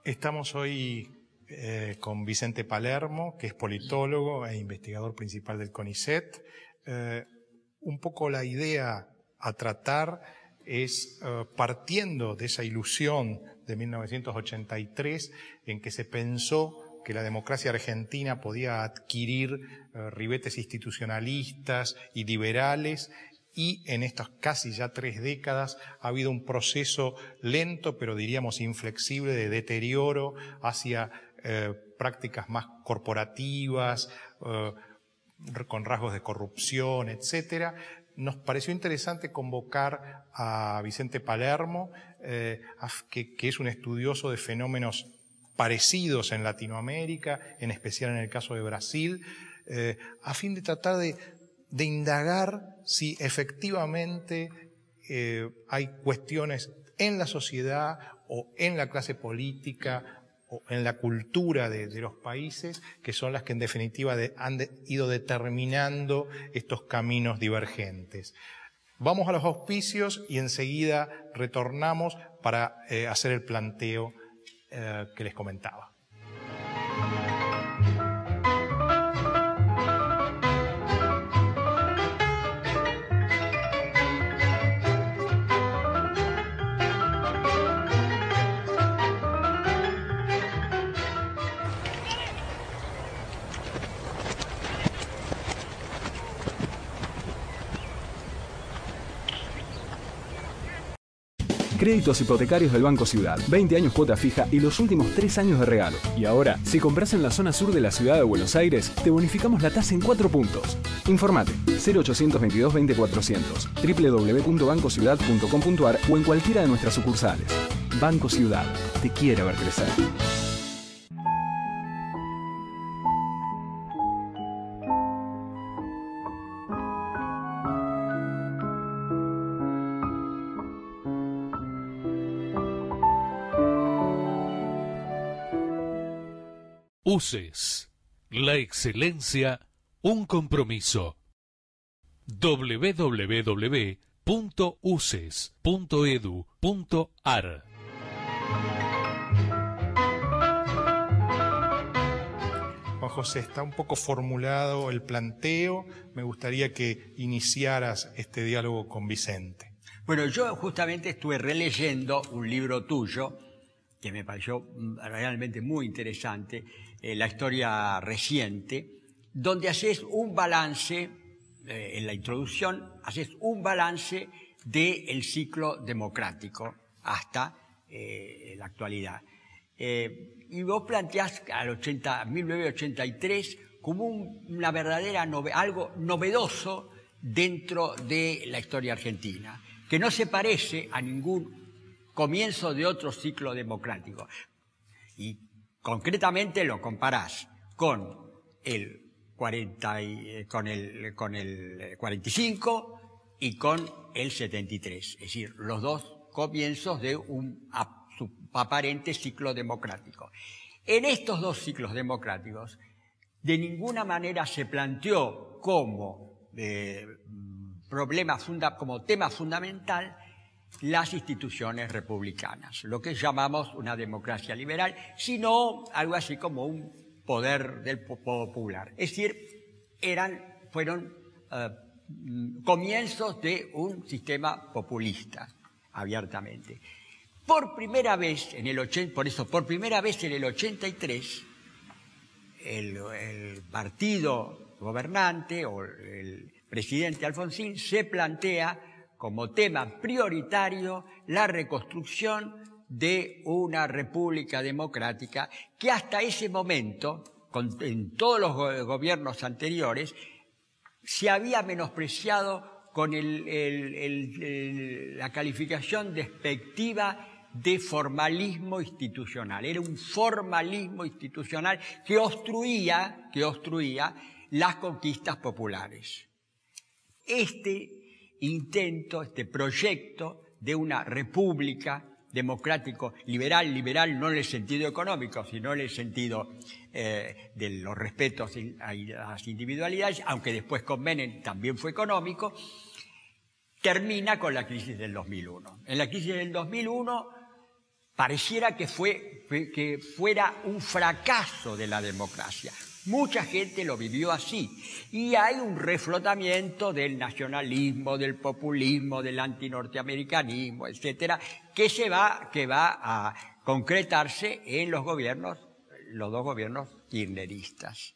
Estamos hoy con Vicente Palermo, que es politólogo e investigador principal del CONICET. Un poco la idea a tratar es, partiendo de esa ilusión de 1983, en que se pensó que la democracia argentina podía adquirir ribetes institucionalistas y liberales, y en estas casi ya 3 décadas ha habido un proceso lento, pero diríamos inflexible, de deterioro hacia prácticas más corporativas, con rasgos de corrupción, etcétera. Nos pareció interesante convocar a Vicente Palermo, que es un estudioso de fenómenos parecidos en Latinoamérica, en especial en el caso de Brasil, a fin de tratar de indagar si efectivamente hay cuestiones en la sociedad o en la clase política o en la cultura de los países que son las que en definitiva han ido determinando estos caminos divergentes. Vamos a los auspicios y enseguida retornamos para hacer el planteo que les comentaba. Créditos hipotecarios del Banco Ciudad. 20 años cuota fija y los últimos 3 años de regalo. Y ahora, si compras en la zona sur de la ciudad de Buenos Aires, te bonificamos la tasa en 4 puntos. Informate 0822 20 400, www.bancociudad.com.ar o en cualquiera de nuestras sucursales. Banco Ciudad. Te quiere ver crecer. UCES, la excelencia, un compromiso. www.uces.edu.ar. Juan José, está un poco formulado el planteo. Me gustaría que iniciaras este diálogo con Vicente. Bueno, yo justamente estuve releyendo un libro tuyo que me pareció realmente muy interesante, La historia reciente, donde haces un balance, en la introducción, haces un balance del ciclo democrático hasta la actualidad. Y vos planteás al 1983 como una verdadera algo novedoso dentro de la historia argentina, que no se parece a ningún comienzo de otro ciclo democrático. Y concretamente lo comparás con el 45 y con el 73, es decir, los dos comienzos de un aparente ciclo democrático. En estos dos ciclos democráticos, de ninguna manera se planteó como como tema fundamental las instituciones republicanas, lo que llamamos una democracia liberal, sino algo así como un poder del popular. Es decir, fueron comienzos de un sistema populista, abiertamente. Por primera vez en el 83, el partido gobernante o el presidente Alfonsín se plantea como tema prioritario la reconstrucción de una república democrática que hasta ese momento, en todos los gobiernos anteriores, se había menospreciado con la calificación despectiva de formalismo institucional. Era un formalismo institucional que obstruía las conquistas populares. Este proyecto de una república democrático liberal no en el sentido económico, sino en el sentido de los respetos a las individualidades, aunque después con Menem también fue económico, termina con la crisis del 2001. En la crisis del 2001 pareciera que fuera un fracaso de la democracia. Mucha gente lo vivió así. Y hay un reflotamiento del nacionalismo, del populismo, del antinorteamericanismo, etcétera, que va a concretarse en los dos gobiernos kirchneristas.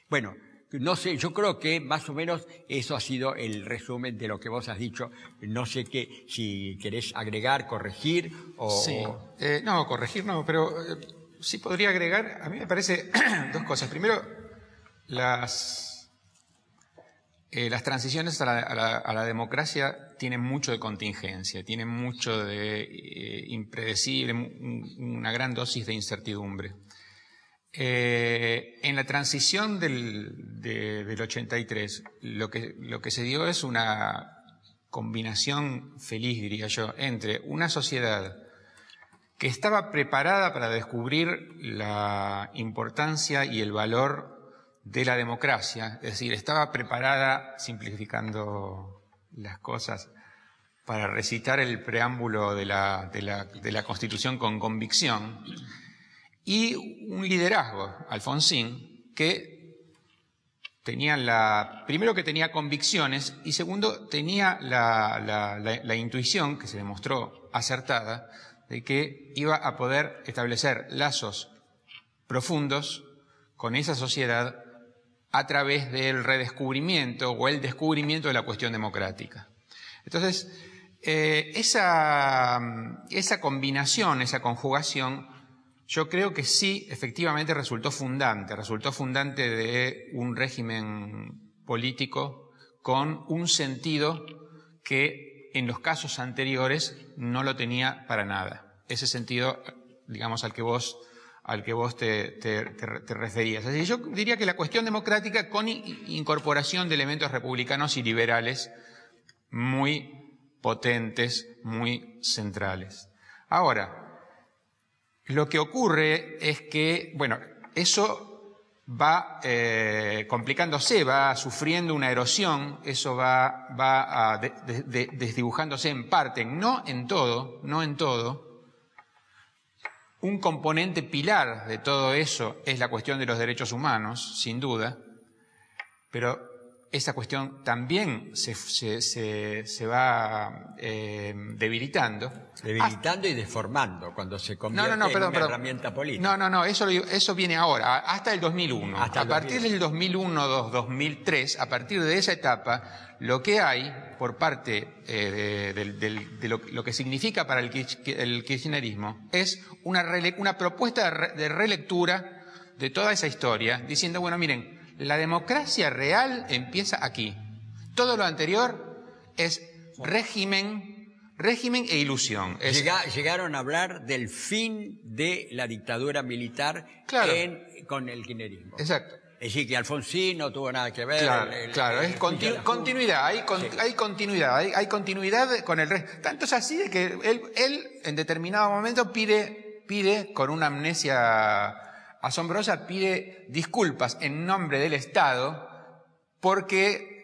Bueno, no sé, yo creo que más o menos eso ha sido el resumen de lo que vos has dicho. No sé si querés agregar, corregir o... Sí, no, corregir no, pero sí podría agregar, a mí me parece dos cosas. Primero, las transiciones a la democracia tienen mucho de contingencia, tienen mucho de impredecible, una gran dosis de incertidumbre. En la transición del 83, lo que se dio es una combinación feliz, diría yo, entre una sociedad que estaba preparada para descubrir la importancia y el valor de la democracia, es decir, estaba preparada, simplificando las cosas, para recitar el preámbulo de la Constitución con convicción, y un liderazgo, Alfonsín, que tenía primero que tenía convicciones y segundo tenía la intuición, que se demostró acertada, de que iba a poder establecer lazos profundos con esa sociedad a través del redescubrimiento o el descubrimiento de la cuestión democrática. Entonces, esa combinación, esa conjugación, yo creo que sí, efectivamente resultó fundante de un régimen político con un sentido que en los casos anteriores no lo tenía para nada. Ese sentido, digamos, al que vos te referías. Así que yo diría que la cuestión democrática con incorporación de elementos republicanos y liberales muy potentes, muy centrales. Ahora, lo que ocurre es que, bueno, eso va complicándose, va sufriendo una erosión, eso va desdibujándose en parte, no en todo. Un componente pilar de todo eso es la cuestión de los derechos humanos, sin duda, pero esa cuestión también se va debilitando. Debilitando y deformando cuando se convierte en una herramienta política. No, eso viene ahora, hasta el 2001. A partir del 2001-2003, a partir de esa etapa, lo que hay por parte de lo que significa para el kirchnerismo es una propuesta de relectura de toda esa historia, diciendo, bueno, miren, la democracia real empieza aquí. Todo lo anterior es régimen e ilusión. Llegaron a hablar del fin de la dictadura militar con el kirchnerismo. Exacto. Es decir, que Alfonsín no tuvo nada que ver. Claro, es continuidad, hay continuidad con el resto. Tanto es así de que él en determinado momento pide con una amnesia asombrosa, pide disculpas en nombre del Estado porque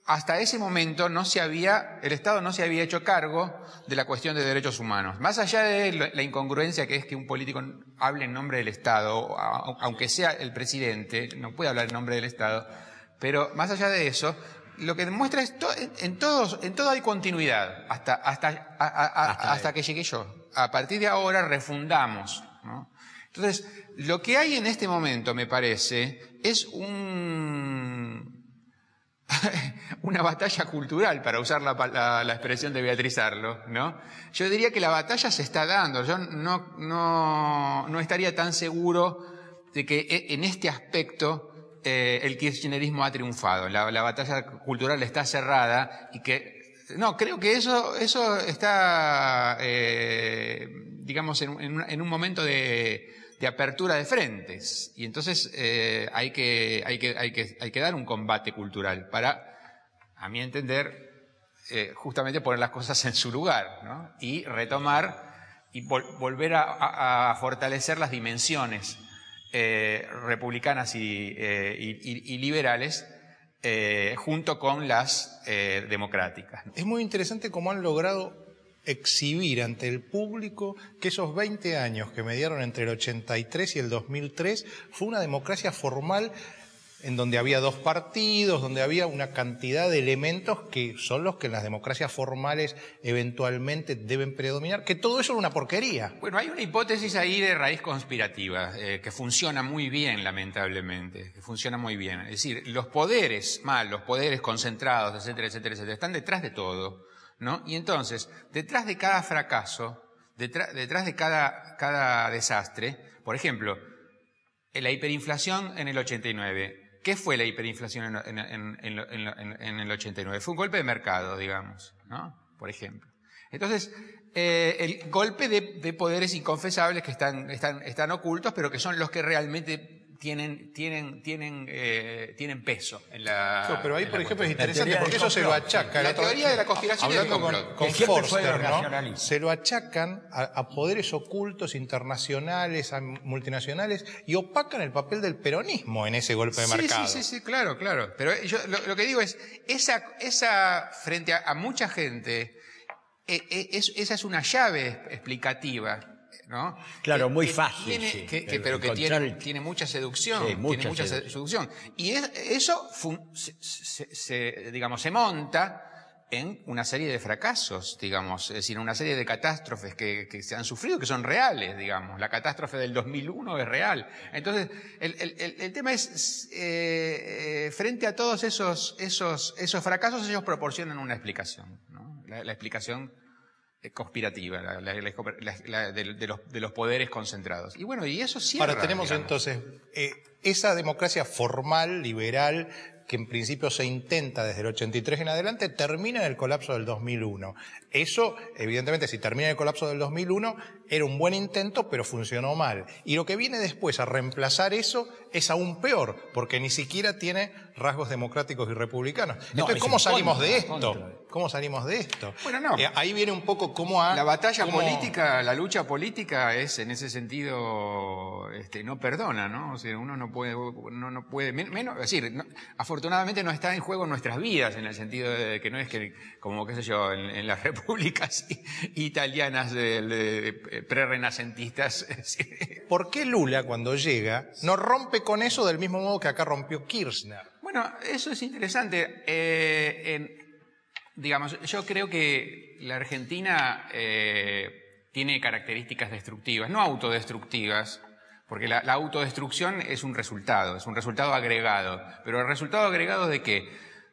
hasta ese momento el Estado no se había hecho cargo de la cuestión de derechos humanos. Más allá de la incongruencia que es que un político hable en nombre del Estado, aunque sea el presidente, no puede hablar en nombre del Estado, pero más allá de eso, lo que demuestra es en todo hay continuidad, hasta que llegué yo. A partir de ahora refundamos, ¿no? Entonces, lo que hay en este momento, me parece, es una batalla cultural, para usar la expresión de Beatriz Arlo, ¿no? Yo diría que la batalla se está dando. Yo no estaría tan seguro de que en este aspecto el kirchnerismo ha triunfado. La batalla cultural está cerrada y que... No, creo que eso está, digamos, en un momento de apertura de frentes, y entonces hay que dar un combate cultural para, a mi entender, justamente poner las cosas en su lugar, ¿no? Y retomar y volver a fortalecer las dimensiones republicanas y liberales junto con las democráticas. Es muy interesante cómo han logrado exhibir ante el público que esos 20 años que mediaron entre el 83 y el 2003 fue una democracia formal en donde había 2 partidos, donde había una cantidad de elementos que son los que en las democracias formales eventualmente deben predominar, que todo eso era una porquería. Bueno, hay una hipótesis ahí de raíz conspirativa que funciona muy bien, lamentablemente, que funciona muy bien. Es decir, los poderes concentrados, etcétera, etcétera, etcétera, están detrás de todo, ¿no? Y entonces, detrás de cada fracaso, detrás de cada desastre, por ejemplo, la hiperinflación en el 89. ¿Qué fue la hiperinflación en el 89? Fue un golpe de mercado, digamos, ¿no? Por ejemplo. Entonces, el golpe de poderes inconfesables que están ocultos, pero que son los que realmente tienen peso en la... Pero ahí, por ejemplo, es interesante porque eso se lo achacan. La teoría de la conspiración y el complot. Con Forster, ¿no? Se lo achacan a poderes ocultos internacionales, a multinacionales, y opacan el papel del peronismo en ese golpe de mercado. Sí, claro. Pero yo lo que digo es, esa frente a mucha gente, esa es una llave explicativa, ¿no? Claro, muy fácil. Pero que tiene mucha seducción. Sí, mucha seducción. Y eso digamos, se monta en una serie de fracasos, digamos, es decir, una serie de catástrofes que se han sufrido, que son reales, digamos. La catástrofe del 2001 es real. Entonces, el tema es, frente a todos esos fracasos, ellos proporcionan una explicación, ¿no? La explicación conspirativa, de los poderes concentrados. Y bueno, y eso cierra. Ahora tenemos, digamos, entonces esa democracia formal, liberal, que en principio se intenta desde el 83 en adelante, termina en el colapso del 2001. Eso, evidentemente, si termina en el colapso del 2001, era un buen intento, pero funcionó mal. Y lo que viene después a reemplazar eso es aún peor, porque ni siquiera tiene rasgos democráticos y republicanos. Entonces, ¿cómo salimos de esto? ¿Cómo salimos de esto? Bueno, no. Ahí viene un poco la batalla política, la lucha política es, en ese sentido, no perdona, ¿no? O sea, uno no puede, menos, es decir, afortunadamente no está en juego nuestras vidas, en el sentido de que no es que, como qué sé yo, en las repúblicas italianas pre-renacentistas. ¿Por qué Lula, cuando llega, no rompe con eso del mismo modo que acá rompió Kirchner? Bueno, eso es interesante. Digamos, yo creo que la Argentina tiene características destructivas, no autodestructivas, porque la autodestrucción es un resultado agregado. Pero ¿el resultado agregado de qué?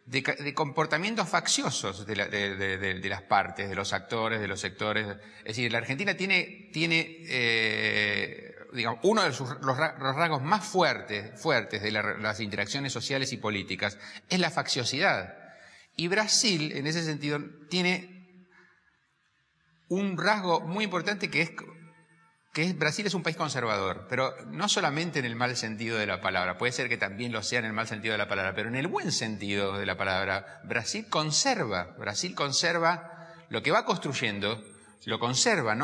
De comportamientos facciosos de las partes, de los actores, de los sectores. Es decir, la Argentina tiene digamos, uno de los rasgos más fuertes de las interacciones sociales y políticas es la facciosidad. Y Brasil, en ese sentido, tiene un rasgo muy importante que es Brasil es un país conservador, pero no solamente en el mal sentido de la palabra, puede ser que también lo sea en el mal sentido de la palabra, pero en el buen sentido de la palabra, Brasil conserva lo que va construyendo, lo conserva,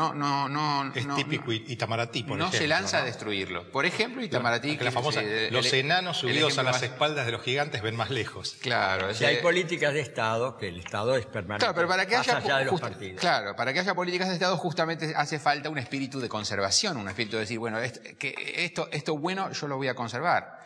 es típico Itamaraty, por ejemplo. No se lanza a destruirlo. Por ejemplo, Itamaraty... La famosa, los enanos subidos a las espaldas de los gigantes ven más lejos. Claro. Si hay políticas de Estado, que el Estado es permanente. Claro, pero para que haya, allá de los partidos. Claro, para que haya políticas de Estado justamente hace falta un espíritu de conservación, un espíritu de decir, bueno, esto bueno yo lo voy a conservar.